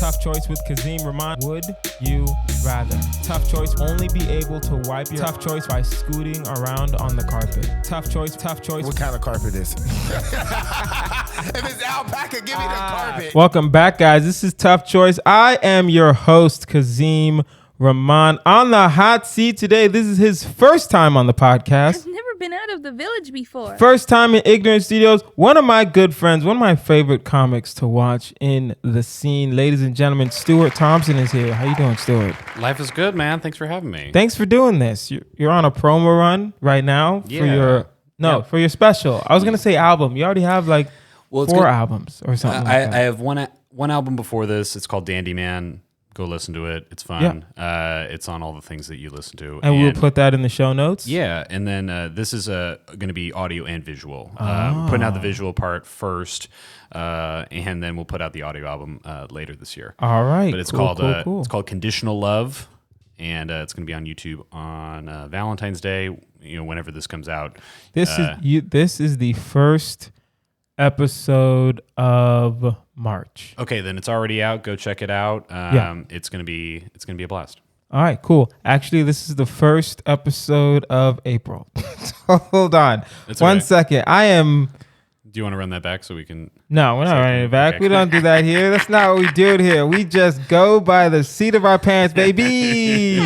Tough choice with Kazeem, Rahman. Would you rather? Tough choice. Only be able to wipe your tough choice by scooting around on the carpet. Tough choice. Tough choice. What kind of carpet is it? If it's alpaca, give me the carpet. Welcome back, guys. This is Tough Choice. I am your host, Kazeem Rahman. On the hot seat today, this is his first time on the podcast. I've never been out of the village before. First time in Ignorant Studios. One of my good friends, one of my favorite comics to watch in the scene. Ladies and gentlemen, Stuart Thompson is here. How you doing, Stuart? Life is good, man. Thanks for having me. Thanks for doing this. You're on a promo run right now for your special. I was going to say album. You already have like four albums or something like that. I have one album before this. It's called Dandy Man. Go listen to it. It's fun. Yeah. It's on all the things that you listen to. And we'll put that in the show notes? Yeah. And then this is going to be audio and visual. We're putting out the visual part first, and then we'll put out the audio album later this year. All right. But it's it's called Conditional Love, and it's going to be on YouTube on Valentine's Day, whenever this comes out. This is the first episode of March. Okay, then it's already out. Go check it out. It's gonna be a blast. All right, cool. Actually, this is the first episode of April. Hold on. One second. Do you want to run that back so we can? No, we're not running it back. Okay. We don't do that here. That's not what we do here. We just go by the seat of our pants, baby.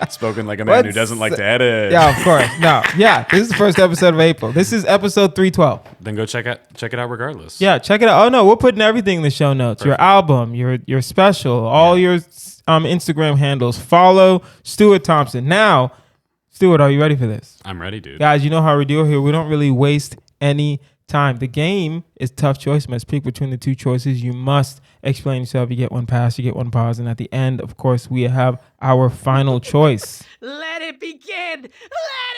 Spoken like a man who doesn't like to edit. Yeah, of course. No, yeah. This is the first episode of April. This is episode 312. Then go check it out regardless. Yeah, check it out. Oh no, we're putting everything in the show notes. Perfect. Your album, your special, all your Instagram handles. Follow Stuart Thompson. Now, Stuart, are you ready for this? I'm ready, dude. Guys, you know how we do here. We don't really waste any time. The game is tough choice. You must pick between the two choices. You must explain yourself. You get one pass, you get one pause, and at the end, of course, we have our final choice. Let it begin. Let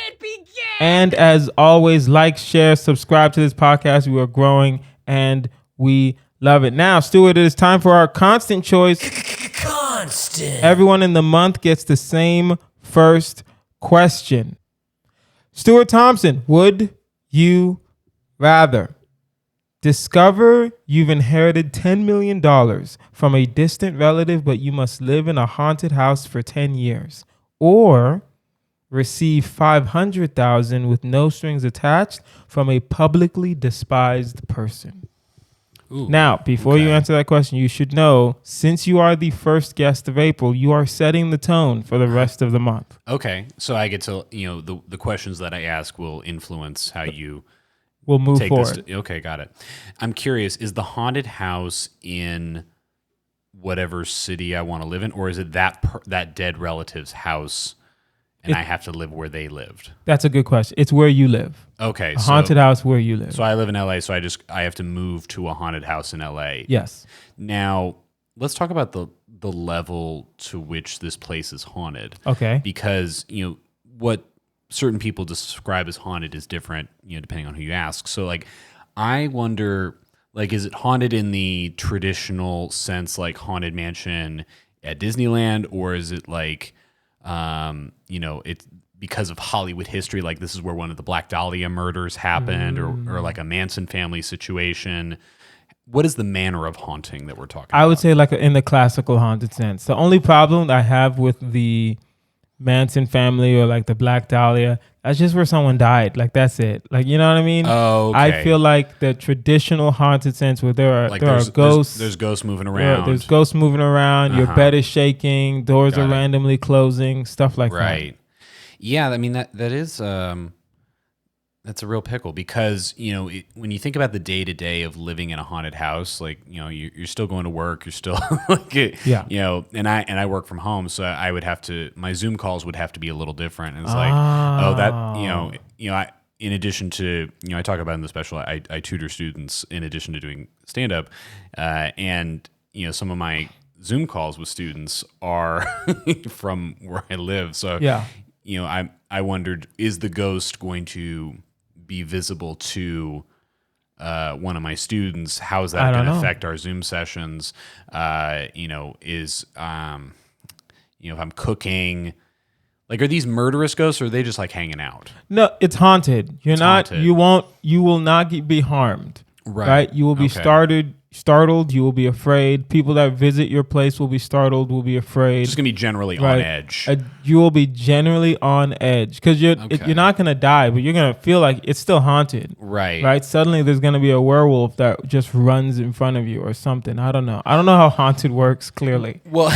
it begin. And as always, like, share, subscribe to this podcast. We are growing and we love it. Now, Stuart, it is time for our constant choice. Constant. Everyone in the month gets the same first question. Stuart Thompson, would you rather discover you've inherited $10 million from a distant relative, but you must live in a haunted house for 10 years, or receive $500,000 with no strings attached from a publicly despised person? Ooh, now, before you answer that question, you should know, since you are the first guest of April, you are setting the tone for the rest of the month. Okay, so I get to, the questions that I ask will influence how you... We'll move forward. Okay, got it. I'm curious, is the haunted house in whatever city I want to live in, or is it that dead relative's house and I have to live where they lived? That's a good question. It's where you live. Okay. A haunted house where you live. So I live in LA, so I have to move to a haunted house in LA. Yes. Now, let's talk about the level to which this place is haunted. Okay. Because, what certain people describe as haunted is different, depending on who you ask. So, I wonder, is it haunted in the traditional sense, like Haunted Mansion at Disneyland, or is it it's because of Hollywood history, like this is where one of the Black Dahlia murders happened, or like a Manson family situation? What is the manner of haunting that we're talking about? I would say in the classical haunted sense. The only problem I have with the Manson family or the Black Dahlia, that's just where someone died. That's it. You know what I mean? Oh, okay. I feel like the traditional haunted sense where there are ghosts. There's ghosts moving around. There's ghosts moving around. Your bed is shaking. Doors are randomly closing. Stuff like that. Right. Yeah. I mean, that is that's a real pickle because, when you think about the day to day of living in a haunted house, you're still going to work, you're still and I work from home. So I would have to, my Zoom calls would have to be a little different. And it's in addition to, I talk about in the special, I tutor students in addition to doing stand up. And some of my Zoom calls with students are from where I live. So, I wondered, is the ghost going to be visible to one of my students? How is that going to affect our Zoom sessions? If I'm cooking, are these murderous ghosts, or are they just hanging out? No, it's haunted. Haunted. You will not be harmed. Right. You will be started startled. You will be afraid. People that visit your place will be startled. Will be afraid. It's just gonna be generally on edge. You will be generally on edge because you're not gonna die, but you're gonna feel like it's still haunted. Right. Right. Suddenly, there's gonna be a werewolf that just runs in front of you or something. I don't know. I don't know how haunted works. Clearly. Well,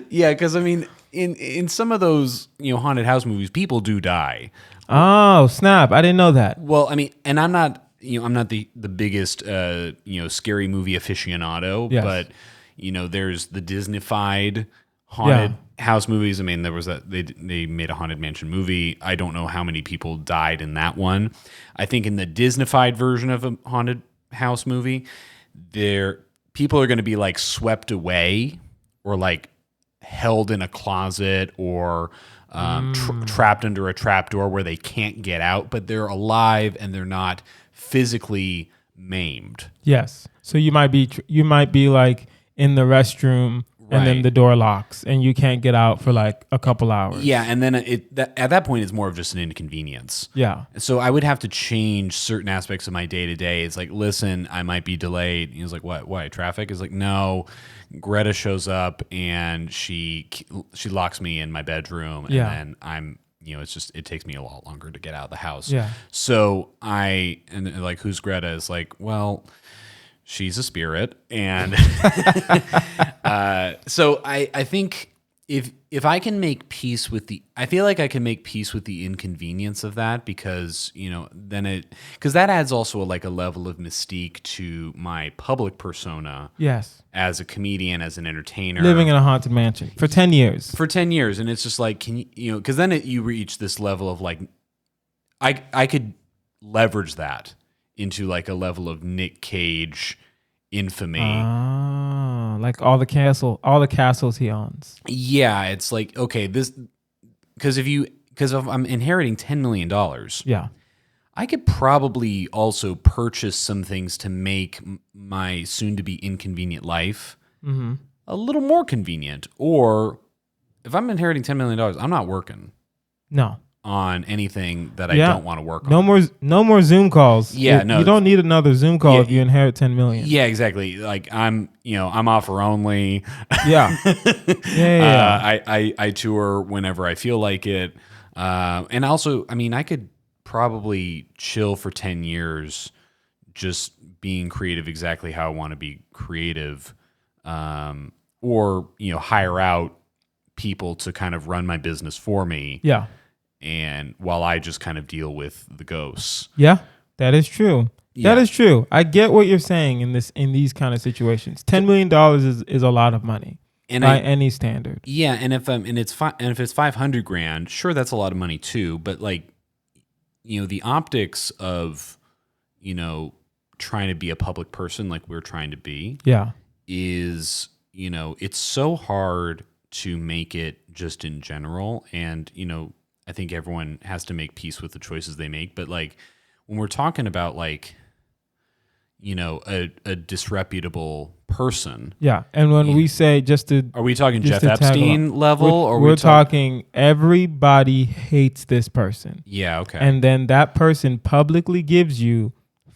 yeah, because I mean, in some of those haunted house movies, people do die. Oh snap! I didn't know that. Well, I mean, and I'm not the biggest scary movie aficionado, Yes. but there's the Disney-fied haunted house movies. I mean, there was that they made a Haunted Mansion movie. I don't know how many people died in that one. I think in the Disney-fied version of a haunted house movie, people are going to be like swept away or like held in a closet or trapped under a trapdoor where they can't get out, but they're alive and they're not physically maimed. Yes. So you might be like in the restroom and then the door locks and you can't get out for like a couple hours. Yeah, and then at that point it's more of just an inconvenience. Yeah. So I would have to change certain aspects of my day to day. It's like, listen, I might be delayed. He was like, what? Why? Traffic? Is like, no. Greta shows up and she locks me in my bedroom, and then I'm it takes me a lot longer to get out of the house. Yeah. So like, who's Greta? Is like, well, she's a spirit, and so I think if I can make peace with I feel like I can make peace with the inconvenience of that, because because that adds also a level of mystique to my public persona. Yes. As a comedian, as an entertainer, Living in a haunted mansion for 10 years. For 10 years, and it's just like, can you because then you reach this level of like, I could leverage that into like a level of Nick Cage infamy. Like all the castles he owns. Yeah, it's like, okay, because if I'm inheriting $10 million, yeah, I could probably also purchase some things to make my soon-to-be inconvenient life a little more convenient. Or if I'm inheriting $10 million, I'm not working. No. On anything that I don't want to work on. No more Zoom calls. Yeah, no. You don't need another Zoom call if you inherit 10 million. Yeah, exactly. Like I'm offer only. Yeah. I tour whenever I feel like it. And also, I mean, I could probably chill for 10 years just being creative exactly how I want to be creative. Or, hire out people to kind of run my business for me. Yeah. And while I just kind of deal with the ghosts. Yeah, that is true. Yeah. That is true. I get what you're saying in these kind of situations. $10 million is a lot of money by any standard. Yeah, and if it's $500,000, sure, that's a lot of money too. But like, the optics of, trying to be a public person like we're trying to be. Yeah, is it's so hard to make it just in general, and I think everyone has to make peace with the choices they make. But like when we're talking about like, a disreputable person. Yeah. And when we say are we talking Jeff Epstein level? Or we're talking everybody hates this person. Yeah. Okay. And then that person publicly gives you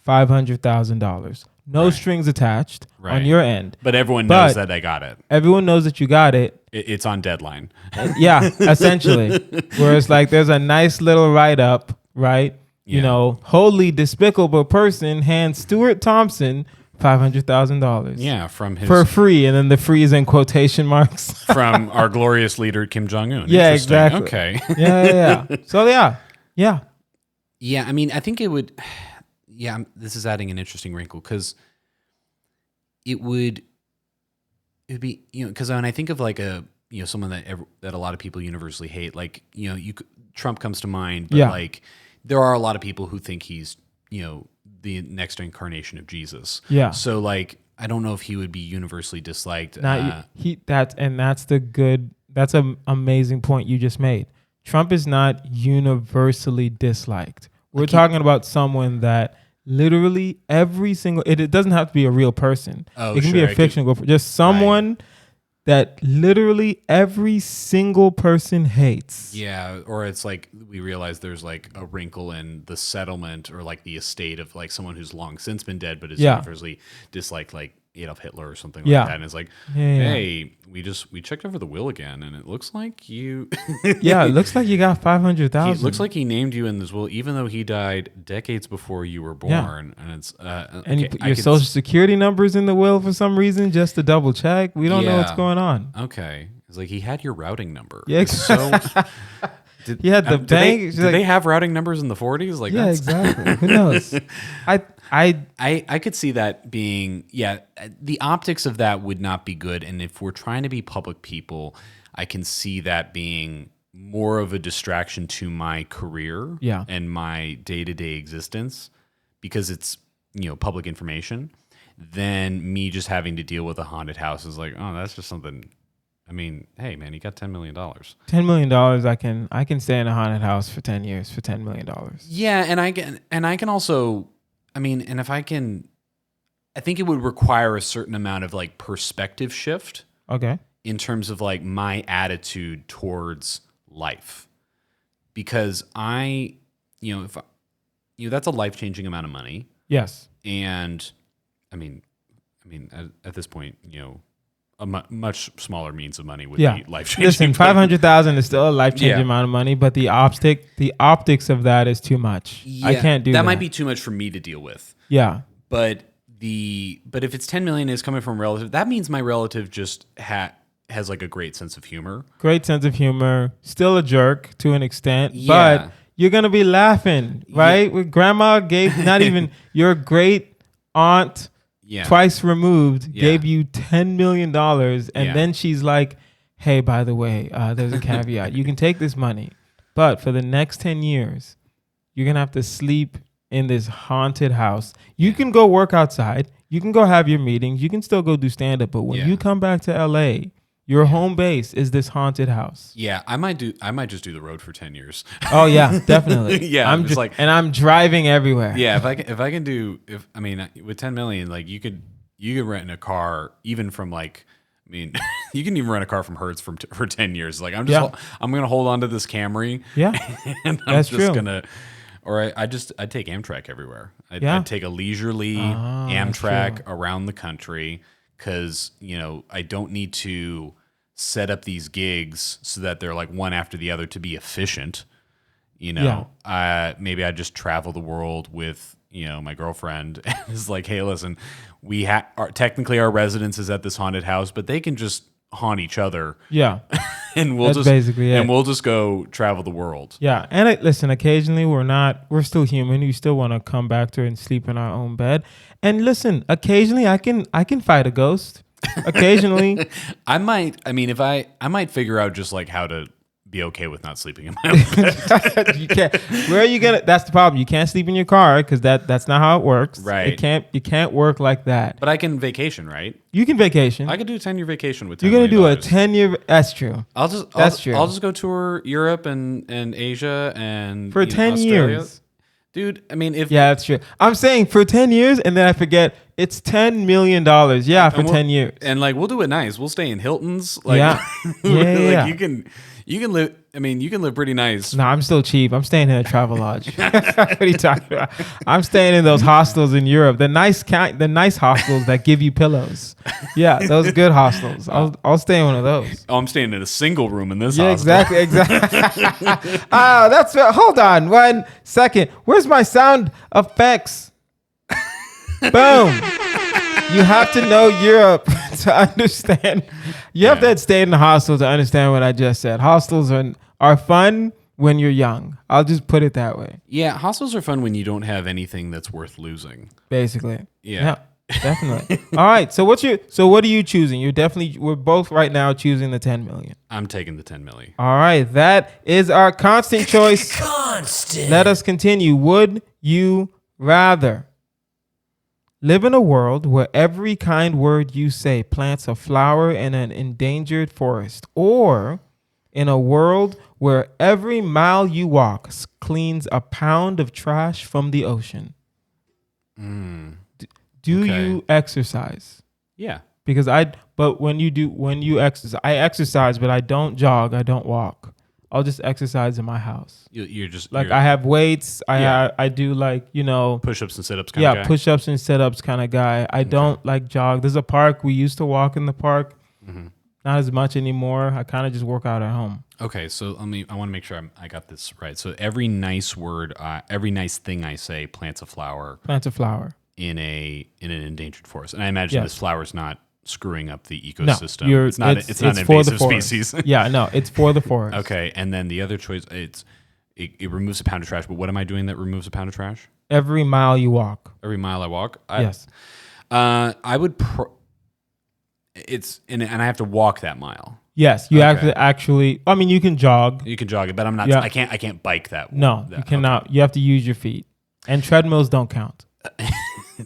$500,000. No strings attached on your end. But everyone knows that they got it. Everyone knows that you got it. It's on deadline. Yeah, essentially. Whereas like there's a nice little write-up, right? Yeah. Wholly despicable person hands Stuart Thompson $500,000. Yeah, for free, and then the free is in quotation marks. From our glorious leader Kim Jong-un. Yeah, exactly. Okay. Yeah. So yeah. Yeah, I mean, I think it would. Yeah, this is adding an interesting wrinkle because it would be because when I think of like someone that a lot of people universally hate, like Trump comes to mind, but like there are a lot of people who think he's the next incarnation of Jesus. Yeah. So like I don't know if he would be universally disliked. That's an amazing point you just made. Trump is not universally disliked. We're talking about someone that literally every single it doesn't have to be a real person. It can be a fictional just someone that literally every single person hates. Yeah, or it's like we realize there's like a wrinkle in the settlement or like the estate of like someone who's long since been dead, but is universally disliked, like Adolf Hitler or something like that. And it's like, hey, we checked over the will again, and it looks like you. Yeah, it looks like you got 500,000. It looks like he named you in this will, even though he died decades before you were born. And it's and you put your social security numbers in the will for some reason just to double check. We don't know what's going on. Okay, it's like he had your routing number. Yeah, so. He had the bank. Did they have routing numbers in the 40s? Like, yeah, exactly. Who knows? I could see that being, the optics of that would not be good. And if we're trying to be public people, I can see that being more of a distraction to my career and my day-to-day existence, because it's, public information, than me just having to deal with a haunted house is like, oh, that's just something. I mean, hey man, you got $10 million. $10 million, I can stay in a haunted house for 10 years for $10 million. Yeah, and I can also, I mean, and if I can, I think it would require a certain amount of like perspective shift. Okay. In terms of like my attitude towards life, because that's a life-changing amount of money. Yes. And I mean, at this point, a much smaller means of money would be life-changing. Listen, 500,000 is still a life-changing amount of money, but the optics of that is too much. I can't do that. That might be too much for me to deal with. Yeah. But if it's 10 million is coming from a relative, that means my relative just has like a great sense of humor. Great sense of humor. Still a jerk to an extent, but you're going to be laughing, right? With grandma gave not even your great aunt twice removed gave you $10 million. And then she's like, hey, by the way, there's a caveat. You can take this money, but for the next 10 years, you're going to have to sleep in this haunted house. You can go work outside. You can go have your meetings. You can still go do stand-up. But when you come back to LA, your home base is this haunted house. Yeah, I might just do the road for 10 years. Oh yeah, definitely. I'm just and I'm driving everywhere. Yeah, with 10 million, like you could rent a car even from like, I mean, you can even rent a car from Hertz for 10 years. Like I'm going to hold on to this Camry. Yeah. And I'm just going to, or I'd take Amtrak everywhere. I'd take a leisurely Amtrak around the country, because, I don't need to set up these gigs so that they're like one after the other to be efficient. Maybe I just travel the world with, my girlfriend, and it's like, hey, listen, technically our residence is at this haunted house, but they can just haunt each other. Yeah. And we'll just go travel the world. Yeah. And listen, occasionally we're still human. We still want to come back to and sleep in our own bed. And listen, occasionally I can fight a ghost. Occasionally. I might figure out just like how to be okay with not sleeping in my own bed. You can't. Where are you gonna? That's the problem. You can't sleep in your car because that's not how it works. Right. You can't work like that. But I can vacation, right? You can vacation. I could do a 10-year vacation with $10 You're gonna do a million. 10-year. That's true. I'll just go tour Europe and Asia and for 10 Australia. years. Dude, I mean, that's true. I'm saying for 10 years, and then I forget it's $10 million. Yeah, for 10 years. And like, we'll do it nice. We'll stay in Hiltons. Like, yeah. You can live. I mean, you can live pretty nice. No, I'm still cheap. I'm staying in a travel lodge. What are you talking about? I'm staying in those hostels in Europe. The nice hostels that give you pillows. Yeah, those good hostels. I'll stay in one of those. Oh, I'm staying in a single room in this hostel. Exactly. That's hold on 1 second. Where's my sound effects? Boom. You have to know Europe to understand. You have to stay in the hostel to understand what I just said. Hostels are fun when you're young. I'll just put it that way. Yeah, hostels are fun when you don't have anything that's worth losing. Basically. Yeah. Definitely. All right. So what are you choosing? We're both right now choosing the 10 million. I'm taking the 10 million. All right. That is our constant choice. Let us continue. Would you rather live in a world where every kind word you say plants a flower in an endangered forest, or in a world where every mile you walk cleans a pound of trash from the ocean? Do you exercise? Yeah. because but when you exercise, I exercise, but I don't jog, I don't walk. I'll just exercise in my house. You're just Like I have weights. Yeah. I do like, push-ups and sit-ups kind of guy. push-ups and sit-ups kind of guy. I don't like jog. There's a park. We used to walk in the park. Mm-hmm. Not as much anymore. I kind of just work out at home. Okay, so I want to make sure I got this right. So every nice thing I say plants a flower. Plants a flower. In an endangered forest. And I imagine this flower's not screwing up the ecosystem. No, it's not an invasive species. Yeah, no, it's for the forest. Okay, and then the other choice, it removes a pound of trash. But what am I doing that removes a pound of trash? Every mile you walk. Every mile I walk? Yes. I would... and I have to walk that mile. Yes, you have to actually... I mean, you can jog. You can jog it, but I'm not... Yeah. I can't bike that. No, you cannot. Okay. You have to use your feet. And treadmills don't count.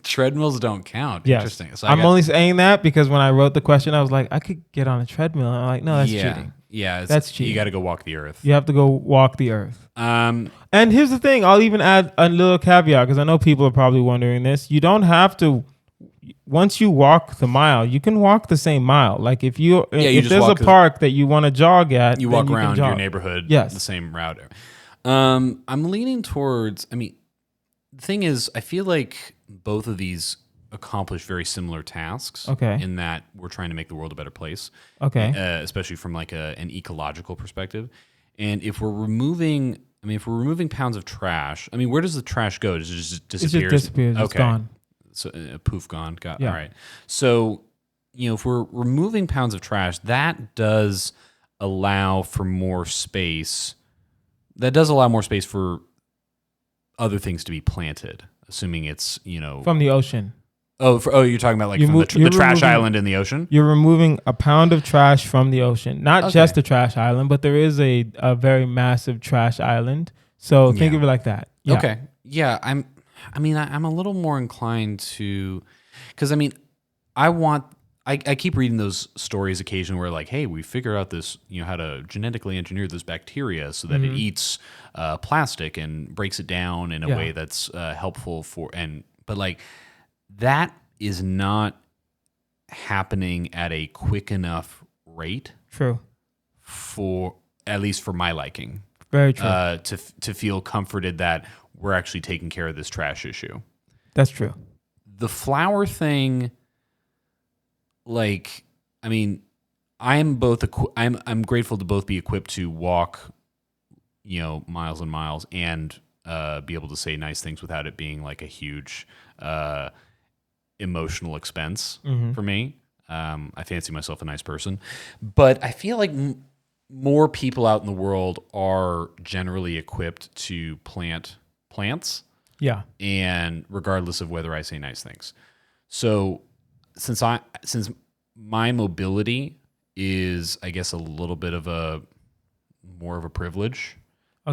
Treadmills don't count. Yes. Interesting. So I'm only saying that because when I wrote the question, I was like, I could get on a treadmill. And I'm like, no, that's cheating. Yeah, that's cheating. You got to go walk the earth. You have to go walk the earth. And here's the thing. I'll even add a little caveat because I know people are probably wondering this. You don't have to. Once you walk the mile, you can walk the same mile. Like if there's a park that you want to jog at, you walk around your neighborhood. Yes. The same route. I'm leaning towards. I mean, the thing is, I feel like both of these accomplish very similar tasks. Okay. In that we're trying to make the world a better place. Okay. Especially from like an ecological perspective. And if we're removing pounds of trash, I mean, where does the trash go? Does it just disappear? It just disappears. Okay. It's gone. So poof, gone. All right. So, if we're removing pounds of trash, that does allow for more space. That does allow more space for other things to be planted, assuming it's, from the ocean. Oh, you're talking about like from the trash island in the ocean? You're removing a pound of trash from the ocean. Not just the trash island, but there is a very massive trash island. So think of it like that. Yeah. Okay. Yeah, I'm a little more inclined to, because I keep reading those stories occasionally where like, hey, we figure out this, how to genetically engineer this bacteria so that it eats plastic and breaks it down in a way that's helpful but like that is not happening at a quick enough rate. True. For at least for my liking. Very true. To feel comforted that we're actually taking care of this trash issue. That's true. The flower thing, like, I mean, I'm grateful to both be equipped to walk, miles and miles and be able to say nice things without it being like a huge emotional expense for me. I fancy myself a nice person, but I feel like more people out in the world are generally equipped to plant plants. Yeah. And regardless of whether I say nice things. So since my mobility is, I guess, a little bit of more of a privilege,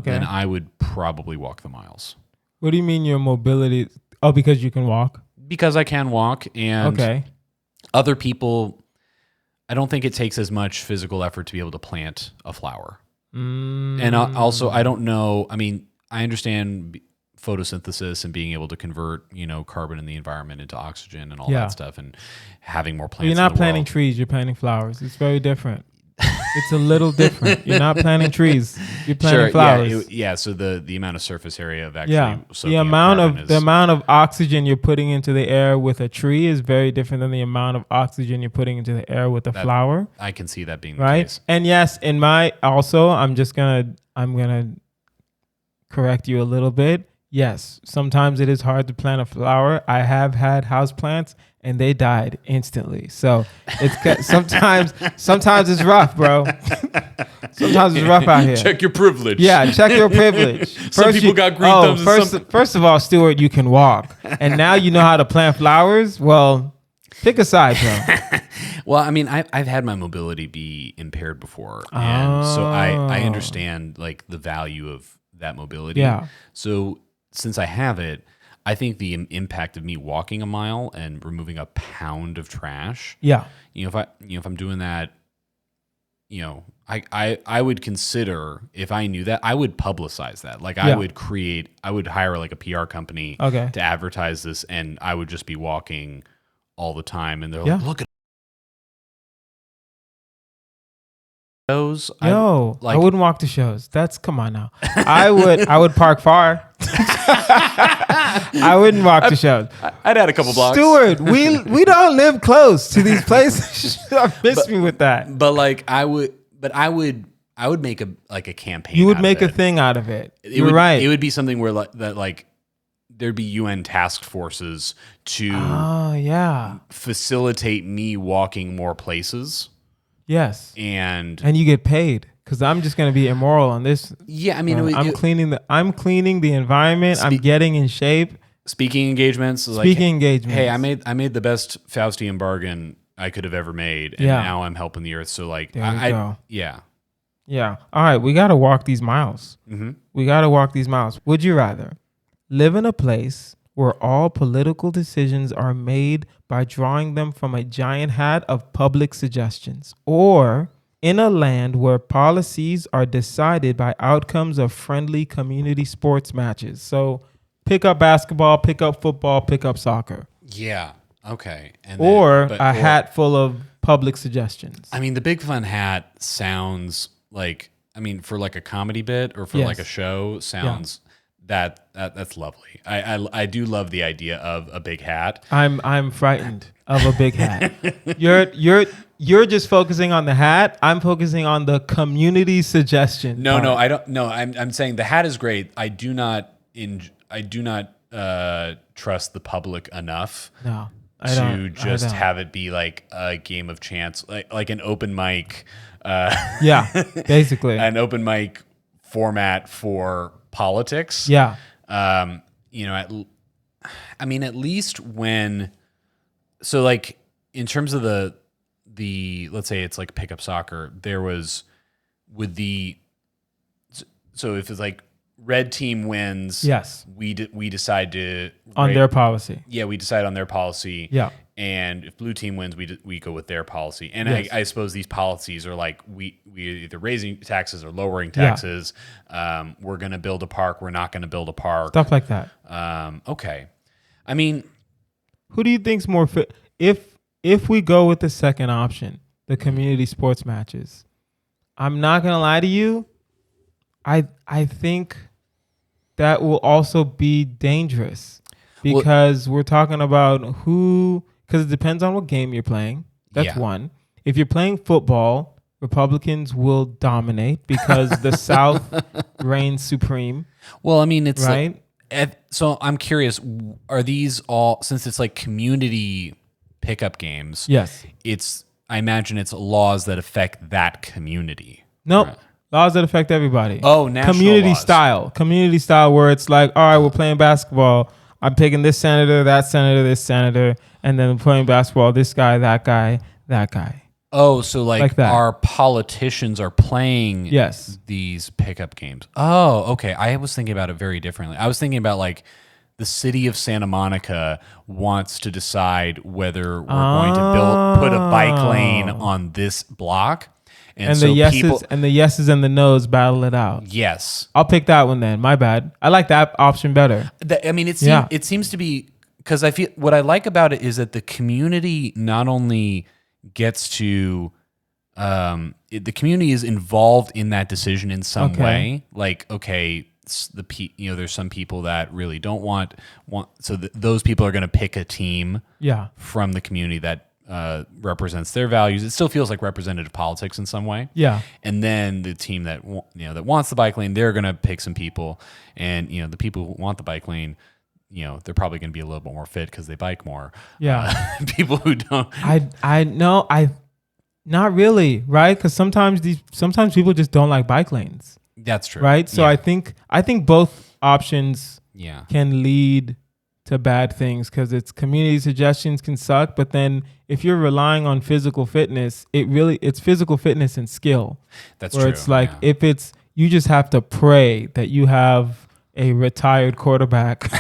then I would probably walk the miles. What do you mean your mobility? Oh, because you can walk? Because I can walk, and other people, I don't think it takes as much physical effort to be able to plant a flower. And also, I don't know, I mean, I understand photosynthesis and being able to convert, carbon in the environment into oxygen and all that stuff, and having more plants. You're not planting trees, you're planting flowers. It's very different. It's a little different. You're not planting trees, you're planting flowers. So the amount of surface area of actually the amount of oxygen you're putting into the air with a tree is very different than the amount of oxygen you're putting into the air with a flower. I can see that being the case. And yes, I'm gonna correct you a little bit. Yes, sometimes it is hard to plant a flower. I have had houseplants and they died instantly. So it's sometimes it's rough, bro. Sometimes it's rough out here. Check your privilege. Yeah, check your privilege. Some people got green thumbs. First of all, Stuart, you can walk, and now you know how to plant flowers. Well, pick a side, bro. Well, I mean, I've had my mobility be impaired before, and so I understand like the value of that mobility. Yeah. So since I have it, I think the impact of me walking a mile and removing a pound of trash. Yeah. If I'm doing that, I would consider, if I knew that, I would publicize that. Like I would hire like a PR company to advertise this, and I would just be walking all the time, and they're like, look at shows. Yo, like, I wouldn't walk to shows. Come on now. I would park far. I wouldn't walk to shows. I'd add a couple blocks. Stuart, we don't live close to these places. Miss me with that. But like I would make a campaign. You would out make of a it. thing out of it. It You're would, right. It would be something where like there'd be UN task forces to Oh yeah. facilitate me walking more places. Yes. And you get paid because I'm just going to be immoral on this. yeah, I mean, I'm cleaning the environment. I'm getting in shape. speaking engagements. Speaking engagements. Hey, I made the best Faustian bargain I could have ever made, and now I'm helping the earth. So like, There we go. Yeah. Yeah. All right. We got to walk these miles. Mm-hmm. We got to walk these miles. Would you rather live in a place where all political decisions are made by drawing them from a giant hat of public suggestions, or in a land where policies are decided by outcomes of friendly community sports matches? So pick up basketball, pick up football, pick up soccer. Yeah. Okay. And Or a hat full of public suggestions. I mean, the Big Fun Hat sounds like, I mean, for like a comedy bit or for like a show, sounds that's lovely. I do love the idea of a big hat. I'm frightened of a big hat. You're just focusing on the hat. I'm focusing on the community suggestion. No, part. I don't. No, I'm saying the hat is great. I do not trust the public enough. No. Have it be like a game of chance, like an open mic. Yeah, basically. An open mic format for politics. Yeah. You know, at least when, so like in terms of the let's say it's like pickup soccer, there was so if it's like red team wins, Yes. we decide to On their policy. Yeah, we decide on their policy. Yeah. And if blue team wins, we go with their policy. And Yes. I suppose these policies are like we either raising taxes or lowering taxes. Yeah. We're going to build a park. We're not going to build a park. Stuff like that. Okay. I mean, who do you think's more fit? If we go with the second option, the community sports matches, I'm not gonna lie to you. I think that will also be dangerous because we're talking about because it depends on what game you're playing. That's one. If you're playing football, Republicans will dominate because the South reigns supreme. Well, I mean, it's right. So I'm curious, are these all, since it's like community pickup games? Yes. I imagine it's laws that affect that community. Nope. Right. Laws that affect everybody. Oh, national community laws. Community style where it's like, all right, we're playing basketball. I'm picking this senator, that senator, this senator, and then we're playing basketball, this guy, that guy, that guy. Oh, so like that. Our politicians are playing these pickup games. Oh, okay. I was thinking about it very differently. I was thinking about like the city of Santa Monica wants to decide whether we're going to put a bike lane on this block. And so the yeses and the no's battle it out. Yes. I'll pick that one then. My bad. I like that option better. It seems to be, because I feel what I like about it is that the community not only gets to, the community is involved in that decision in some way. Like, okay, there's some people that really don't want so those people are going to pick a team from the community that represents their values. It still feels like representative politics in some way. Yeah. And then the team that that wants the bike lane, they're going to pick some people, and the people who want the bike lane, they're probably going to be a little bit more fit because they bike more. Yeah. People who don't. Not really, right? Because sometimes people just don't like bike lanes. That's true. Right. So I think both options can lead to bad things because it's community suggestions can suck, but then if you're relying on physical fitness, it's physical fitness and skill. That's where true. It's like you just have to pray that you have a retired quarterback,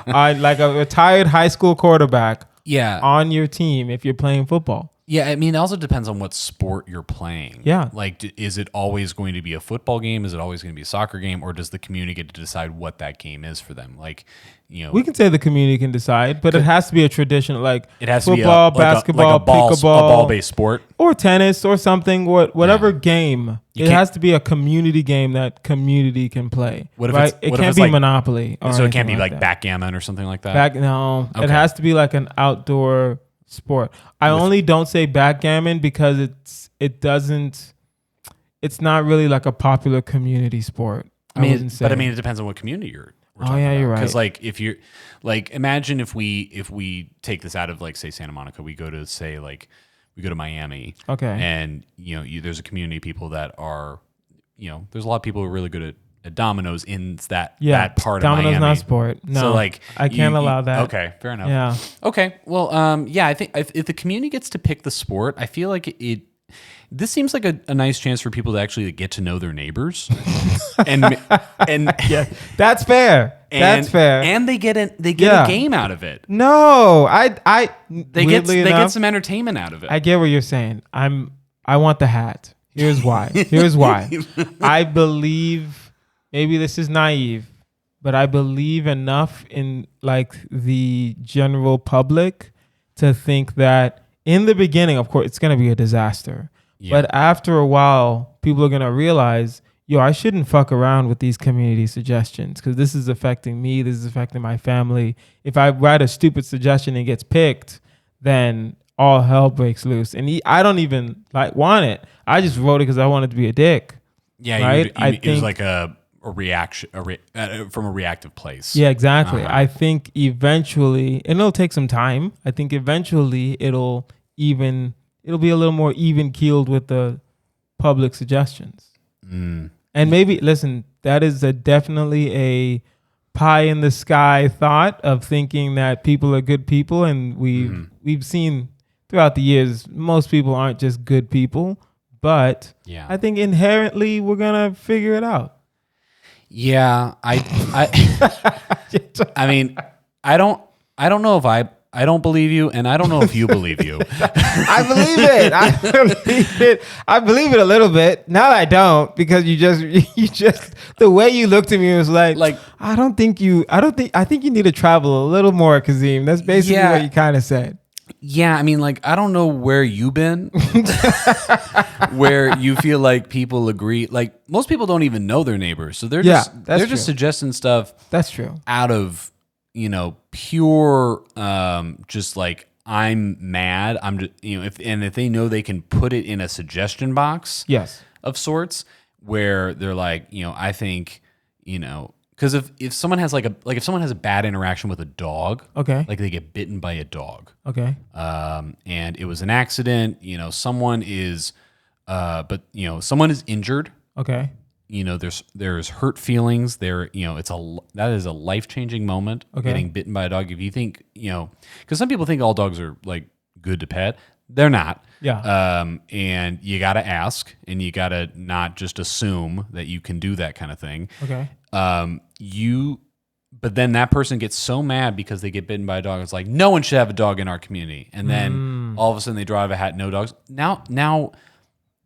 like a retired high school quarterback, on your team if you're playing football. Yeah, I mean, it also depends on what sport you're playing. Yeah. Like, is it always going to be a football game? Is it always going to be a soccer game? Or does the community get to decide what that game is for them? Like, we can say the community can decide, but it has to be a traditional, like it has football, to be basketball, like a pickleball, ball-based sport. or tennis or something, whatever game. It has to be a community game that community can play. What if right? it's- It what if can't it's be like- Monopoly. Or So it can't anything be like that. backgammon or something like that? No, Okay. it has to be like an outdoor sport. I only don't say backgammon because it's not really like a popular community sport. I mean, wouldn't say. but I mean, it depends on what community we're talking yeah, about. you're right. Because like, if you're like, imagine if we take this out of like, say, Santa Monica, we go to Miami. Okay. And there's a community of people that are, there's a lot of people who are really good at dominoes in that part of Miami. Domino's not sport. No, So like, I can't allow that. Okay, fair enough. Yeah. Okay. Well, yeah, I think if the community gets to pick the sport, I feel like this seems like a nice chance for people to actually get to know their neighbors, and Yeah, that's fair. That's fair. and they get a game out of it. No, They get some entertainment out of it. I get what you're saying. I want the hat. Here's why. I believe, maybe this is naive, but I believe enough in like the general public to think that in the beginning, of course, it's going to be a disaster. Yeah. But after a while, people are going to realize, I shouldn't fuck around with these community suggestions because this is affecting me. This is affecting my family. If I write a stupid suggestion and it gets picked, then all hell breaks loose. And I don't even want it. I just wrote it because I wanted to be a dick. Yeah, right? it was like a reaction from a reactive place. Yeah, exactly. Uh-huh. I think eventually, and it'll take some time. I think eventually it'll be a little more even keeled with the public suggestions. Mm. And maybe, listen, that is definitely a pie in the sky thought of thinking that people are good people. And we've seen throughout the years, most people aren't just good people, but Yeah. I think inherently we're going to figure it out. Yeah, I mean, I don't know if I don't believe you, and I don't know if you believe you. I believe it. I believe it a little bit. Now I don't, because you just the way you looked at me was like I think you need to travel a little more, Kazeem. That's basically what you kind of said. Yeah, I mean, like, I don't know where you've been, where you feel like people agree. Like, most people don't even know their neighbors, so they're just suggesting stuff. That's true. Out of pure, just like, I'm mad. I'm just, if they know they can put it in a suggestion box, yes, of sorts, where they're like, I think, because if someone has if someone has a bad interaction with a dog, okay, like they get bitten by a dog, okay, and it was an accident, someone is, someone is injured, okay, there's hurt feelings there, that is a life-changing moment, okay, getting bitten by a dog. If you think, because some people think all dogs are like good to pet, they're not. Yeah. And you got to ask, and you got to not just assume that you can do that kind of thing. Okay. But then that person gets so mad because they get bitten by a dog. It's like, no one should have a dog in our community. And then all of a sudden they draw out of a hat, no dogs. Now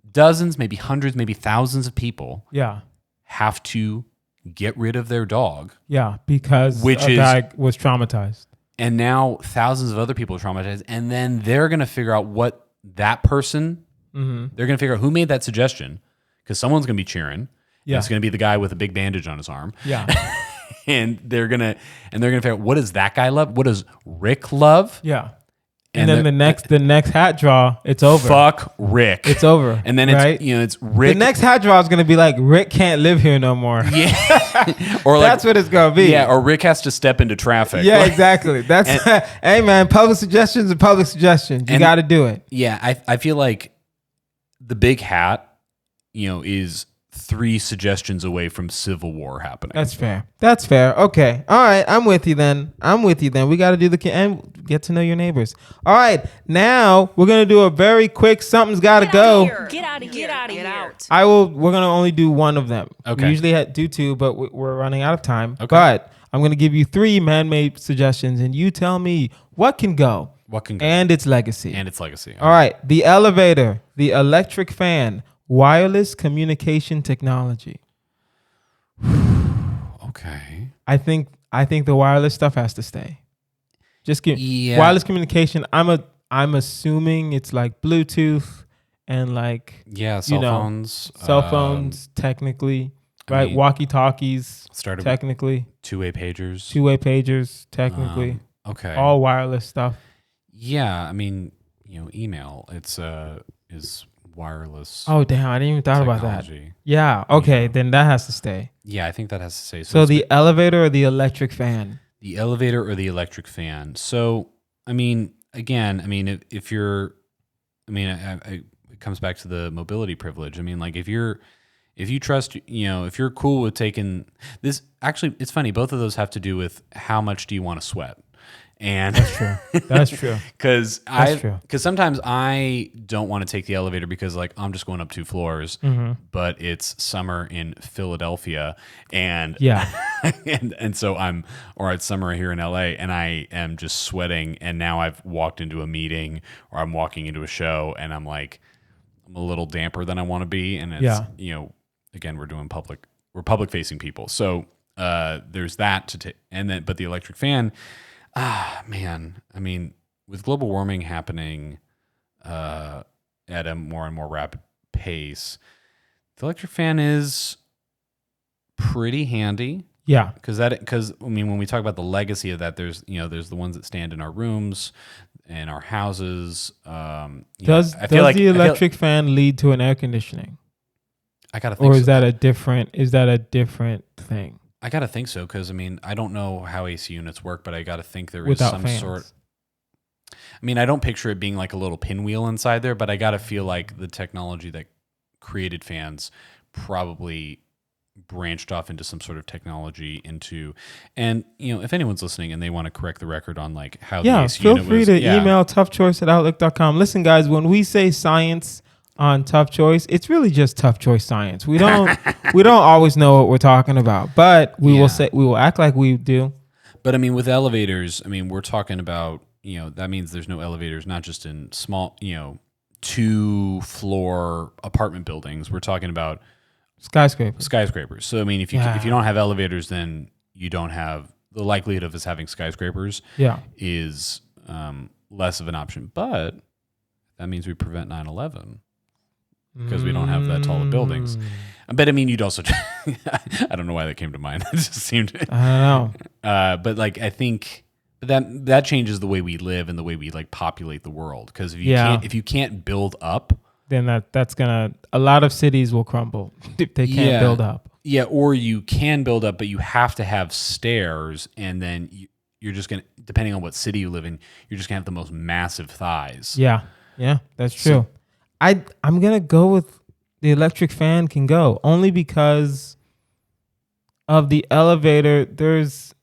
dozens, maybe hundreds, maybe thousands of people have to get rid of their dog. Yeah, because a guy was traumatized. And now thousands of other people are traumatized. And then they're going to figure out what that person, they're going to figure out who made that suggestion, because someone's going to be cheering. Yeah. It's going to be the guy with a big bandage on his arm. Yeah. and they're going to figure out, what does that guy love? What does Rick love? Yeah. And then the next hat draw, it's over. Fuck Rick. It's over. And then it's Rick. The next hat draw is going to be like, Rick can't live here no more. Yeah. Or that's what it's going to be. Yeah. Or Rick has to step into traffic. Yeah, exactly. That's, hey man, public suggestions are public suggestions. You got to do it. Yeah. I feel like the big hat, is 3 suggestions away from civil war happening. That's fair. Okay. All right. I'm with you then. We got to do and get to know your neighbors. All right. Now we're going to do a very quick, something's got to go. Get out of here. We're going to only do one of them. Okay. We usually do 2, but we're running out of time. Okay. But I'm going to give you 3 man-made suggestions and you tell me what can go. What can go? And its legacy. And its legacy. All right. The elevator, the electric fan, wireless communication technology. Okay. I think the wireless stuff has to stay. Just give wireless communication. I'm assuming it's like Bluetooth and like cell phones technically, right? Walkie-talkies technically. Two-way pagers. Technically. Okay. All wireless stuff. Yeah, I mean, email. It's is wireless. Oh damn! I didn't even thought about that. Yeah. Okay, then that has to stay. Yeah, I think that has to stay. So the elevator or the electric fan? The elevator or the electric fan. So I mean, again, if you're, it comes back to the mobility privilege. I mean, like if you trust, if you're cool with taking this. Actually, it's funny. Both of those have to do with how much do you want to sweat. And that's true. That's true. Because sometimes I don't want to take the elevator because like I'm just going up 2 floors, but it's summer in Philadelphia, and and so it's summer here in LA, and I am just sweating, and now I've walked into a meeting or I'm walking into a show, and I'm like I'm a little damper than I want to be, and it's again we're public facing people, so there's that to take, and then but the electric fan. Man, I mean, with global warming happening at a more and more rapid pace, the electric fan is pretty handy. Yeah, because when we talk about the legacy of that, there's the ones that stand in our rooms, in our houses. Does the electric fan lead to an air conditioning? I gotta think. Or is that a different thing? I gotta think so, because I don't know how AC units work, but I gotta think there is Without some fans. sort. I don't picture it being like a little pinwheel inside there, but I gotta feel like the technology that created fans probably branched off into some sort of technology into, and if anyone's listening and they want to correct the record on like how the AC unit was, feel free to email toughchoice@outlook.com. Listen, guys, when we say science on Tough Choice, it's really just Tough Choice science. We don't always know what we're talking about, but we will act like we do. But with elevators, we're talking about, that means there's no elevators, not just in small, 2-floor apartment buildings. We're talking about skyscrapers. So if you don't have elevators, then you don't have the likelihood of us having skyscrapers. Is less of an option, but that means we prevent 9/11. Because we don't have that tall of buildings. But you'd also, I don't know why that came to mind. It just seemed, I don't know. But like, I think that changes the way we live and the way we like populate the world. Because if you can't build up, then that's gonna, a lot of cities will crumble if they can't build up. Yeah, or you can build up, but you have to have stairs, and then you're just gonna, depending on what city you live in, you're just gonna have the most massive thighs. Yeah, that's true. I'm going to go with the electric fan can go, only because of the elevator. Because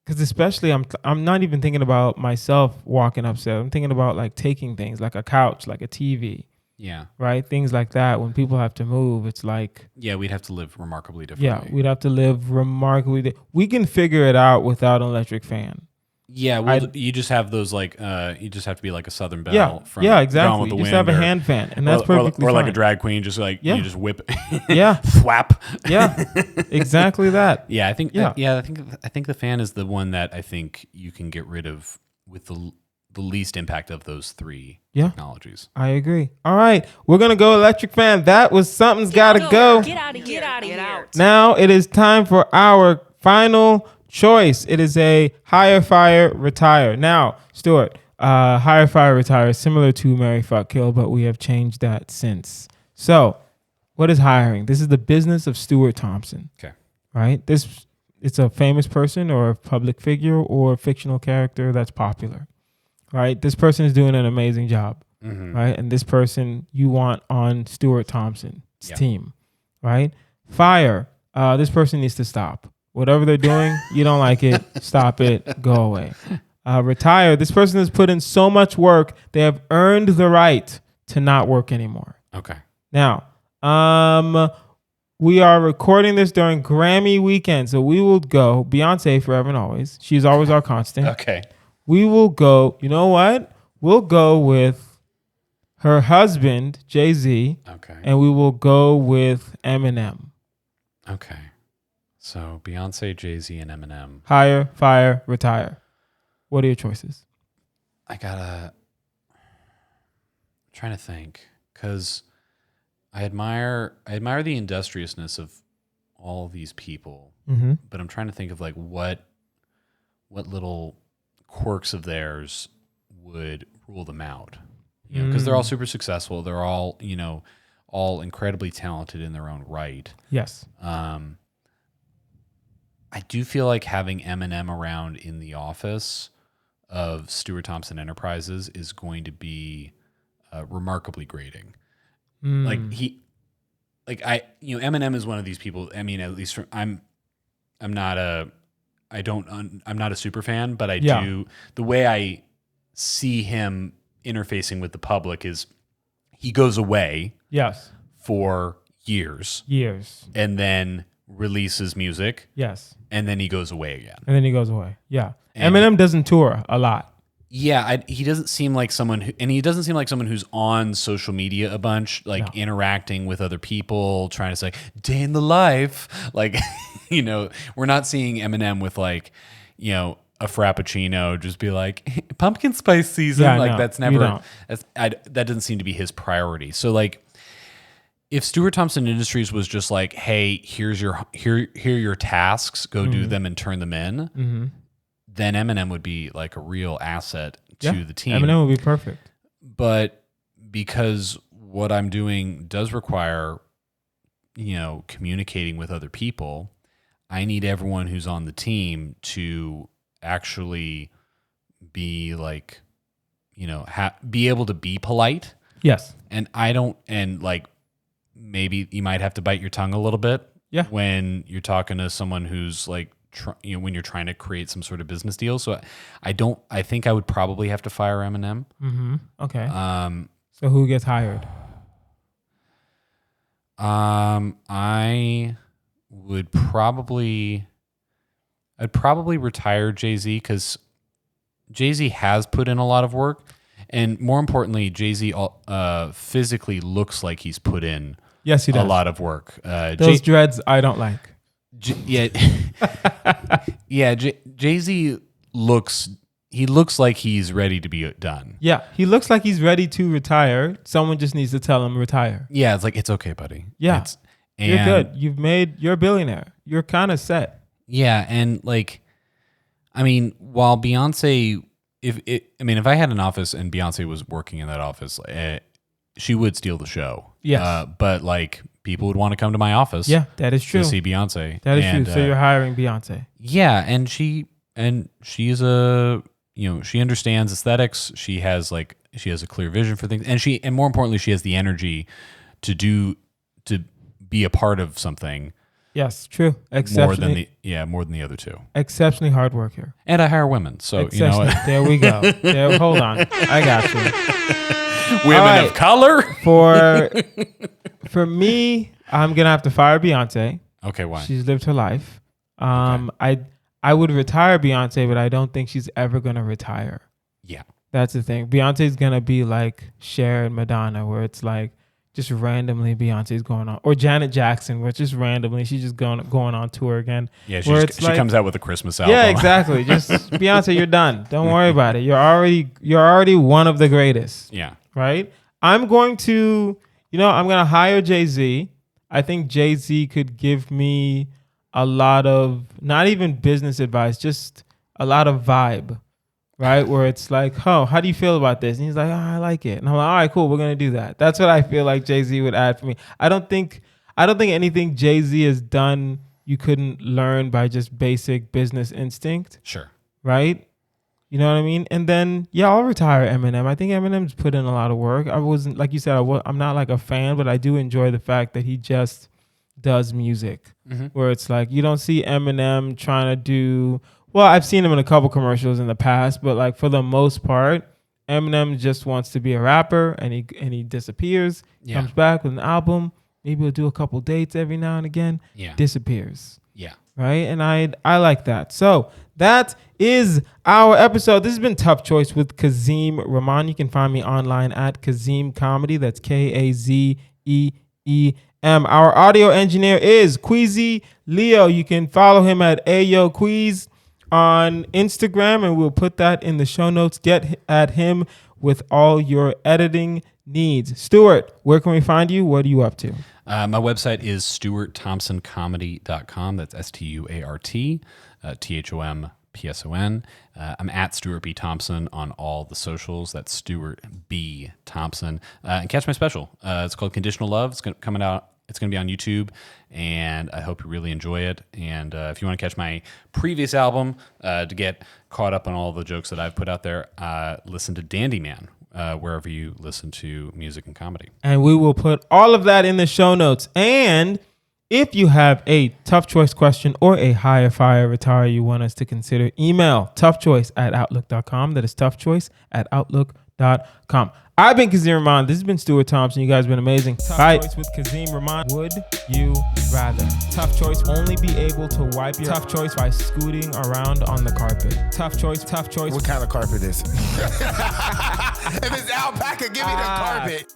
especially I'm not even thinking about myself walking upstairs. I'm thinking about like taking things like a couch, like a TV. Yeah. Right? Things like that. When people have to move, it's like... Yeah, we'd have to live remarkably differently. Yeah, we'd have to live remarkably... We can figure it out without an electric fan. Yeah, you just have those like you just have to be like a Southern Belle. Yeah, exactly. You just have a hand fan, and that's perfectly fine. Or like a drag queen, just like you just whip. Flap. Yeah, exactly that. Yeah, I think. I think the fan is the one that I think you can get rid of with the least impact of those 3 technologies. I agree. All right, we're gonna go electric fan. That was something's gotta go. Get out of here. Now it is time for our final choice. It is a hire, fire, retire. Now, Stuart, hire, fire, retire is similar to marry, fuck, kill, but we have changed that since. So, what is hiring? This is the business of Stuart Thompson. Okay. Right? It's a famous person or a public figure or a fictional character that's popular. Right? This person is doing an amazing job. Right? And this person you want on Stuart Thompson's team. Right? Fire. This person needs to stop. Whatever they're doing, you don't like it, stop it, go away. Retire. This person has put in so much work, they have earned the right to not work anymore. Okay. Now, we are recording this during Grammy weekend, so we will go Beyonce forever and always. She's always our constant. Okay. We will go. You know what? We'll go with her husband, Jay-Z, Okay. and we will go with Eminem. Okay. So Beyonce, Jay-Z, and Eminem. Hire, fire, retire. What are your choices? I'm trying to think, because I admire the industriousness of all these people, but I'm trying to think of like what little quirks of theirs would rule them out. You know, because they're all super successful. They're all, you know, all incredibly talented in their own right. Yes. I do feel like having Eminem around in the office of Stuart Thompson Enterprises is going to be remarkably grating. Eminem is one of these people. I mean, at least I'm not a super fan, but I do, the way I see him interfacing with the public is he goes away Yes. for years and then releases music. Yes. And then he goes away again. And then he goes away. Yeah. And Eminem doesn't tour a lot. Yeah, he doesn't seem like someone who's on social media a bunch, like interacting with other people, trying to say day in the life. Like, you know, we're not seeing Eminem with like, you know, a frappuccino, just be like pumpkin spice season. Yeah, like no, that's never, that doesn't seem to be his priority. So like, if Stuart Thompson Industries was just like, hey, here are your tasks, go do them and turn them in, then Eminem would be like a real asset to the team. Eminem would be perfect. But because what I'm doing does require, you know, communicating with other people, I need everyone who's on the team to actually be like, you know, be able to be polite. Yes. And like, maybe you might have to bite your tongue a little bit. Yeah. When you're talking to someone who's like, when you're trying to create some sort of business deal. So I think I would probably have to fire Eminem. Okay. So who gets hired? I'd probably retire Jay-Z, because Jay-Z has put in a lot of work, and more importantly, Jay-Z physically looks like he's put in Yes, he does. a lot of work. Those dreads I don't like. Jay-Z looks like he's ready to be done. Yeah, he looks like he's ready to retire. Someone just needs to tell him retire. Yeah, it's like, it's okay, buddy. Yeah, you're good. You're a billionaire. You're kind of set. Yeah, and like, I mean, while Beyonce, if I had an office and Beyonce was working in that office, she would steal the show. Yes. But like, people would want to come to my office. Yeah, that is true. To see Beyonce. That is true. So you're hiring Beyonce. Yeah, and she's a, you know, she understands aesthetics. She has a clear vision for things, and more importantly, she has the energy to be a part of something. Yes, true. More than the other two. Exceptionally hard worker. And I hire women, so you know. There we go. Hold on, I got you. Women of color. For me, I'm gonna have to fire Beyonce. Okay, why? She's lived her life. I would retire Beyonce, but I don't think she's ever gonna retire. Yeah, that's the thing. Beyonce's gonna be like Cher and Madonna, where it's like just randomly Beyonce's going on, or Janet Jackson, where it's just randomly she's just going on tour again. Yeah, she comes out with a Christmas album. Yeah, exactly. Just Beyonce, you're done. Don't worry about it. You're already one of the greatest. Yeah. Right? I'm going to hire Jay-Z. I think Jay-Z could give me a lot of, not even business advice, just a lot of vibe, right? Where it's like, oh, how do you feel about this? And he's like, oh, I like it. And I'm like, all right, cool, we're going to do that. That's what I feel like Jay-Z would add for me. I don't think anything Jay-Z has done you couldn't learn by just basic business instinct. Sure. Right? You know what I mean? And then, yeah, I'll retire Eminem. I think Eminem's put in a lot of work. I wasn't, like you said, I'm not like a fan, but I do enjoy the fact that he just does music. Mm-hmm. Where it's like, you don't see Eminem trying to do, well, I've seen him in a couple commercials in the past, but like for the most part, Eminem just wants to be a rapper, and he disappears, comes back with an album, maybe he'll do a couple dates every now and again, disappears. Yeah. Right? And I like that. So that is our episode. This has been Tough Choice with Kazeem Rahman. You can find me online at Kazeem Comedy. That's KazeeM. Our audio engineer is QueezyLeo. You can follow him at AyoQueez on Instagram, and we'll put that in the show notes. Get at him with all your editing needs. Stuart, where can we find you? What are you up to? My website is stuartthompsoncomedy.com. That's StuartThompson. I'm at Stuart B. Thompson on all the socials. That's Stuart B. Thompson. And catch my special. It's called Conditional Love. It's coming out. It's going to be on YouTube, and I hope you really enjoy it. And if you want to catch my previous album to get caught up on all the jokes that I've put out there, listen to Dandy Man, wherever you listen to music and comedy. And we will put all of that in the show notes. And if you have a tough choice question or a higher fire retire you want us to consider, email toughchoice@outlook.com. That is toughchoice@outlook.com. I've been Kazeem Rahman. This has been Stuart Thompson. You guys have been amazing. Tough choice with Kazeem Rahman. Would you rather? Tough choice. Only be able to wipe your tough choice by scooting around on the carpet. Tough choice. Tough choice. What kind of carpet is it? If it's alpaca, give me the carpet.